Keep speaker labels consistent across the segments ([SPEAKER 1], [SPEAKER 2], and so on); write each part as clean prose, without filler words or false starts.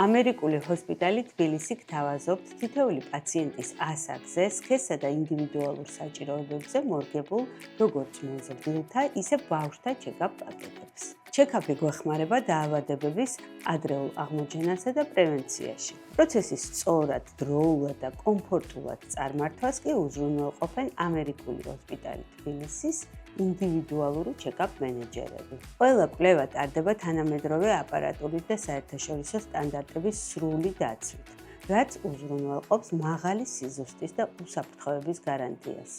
[SPEAKER 1] ამერიკული ჰოსპიტალი თბილისი გთავაზობთ თითოეული პაციენტის ასაკზე, სქესსა და ინდივიდუალურ საჭიროებებზე მორგებულ როგორც მოზრდილთა, ისე ბავშვთა ჩეკაპ პაკეტებს. ჩეკაპი გვეხმარება დაავადებების ადრეულ აღმოჩენასა და პრევენციაში. პროცესის სწორად, დროულად და კომფორტულად წარმართვას კი უზრუნველყოფენ ამერიკული ჰოსპიტალი თბილისის ინდივიდუალური ჩეკაპ მენეჯერები. ყველა კვლევა ტარდება თანამედროვე აპარატურით და საერთაშორისო სტანდარტების სრული დაცვით, რაც უზრუნველყოფს მაღალი სიზუსტის და უსაფრთხოების გარანტიას.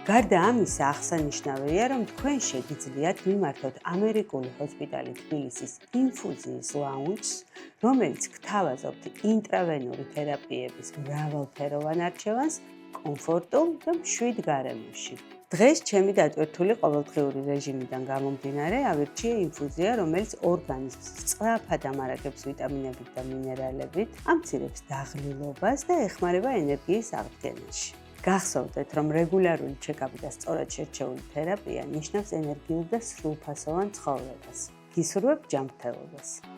[SPEAKER 1] გარდა ამისა, აღსანიშნავია, რომ თქვენ შეგიძლიათ მიმართოთ ამერიკული ჰოსპიტალი თბილისის ინფუზიის ლაუნჯს, რომელიც გთავაზობთ ინტრავენური თერაპიების მრავალფეროვან არჩევანს კომფორტულ და მშვიდ გარემოში. დღეს ჩემი დატვირთული ყოველდღიური რეჟიმიდან გამომდინარე ავირჩიე ინფუზია, რომელიც ორგანიზმს სწრაფად ამარაგებს ვიტამინებით და მინერალებით, ამცირებს დაღლილობას და ეხმარება ენერგიის აღდგენაში. გახსოვდეთ, რომ რეგულარული ჩეკაპი და სწორად შერჩეული თერაპია ნიშნავს ენერგიულ და სრულფასოვან ცხოვრებას. გისურვებთ ჯანმრთელობას.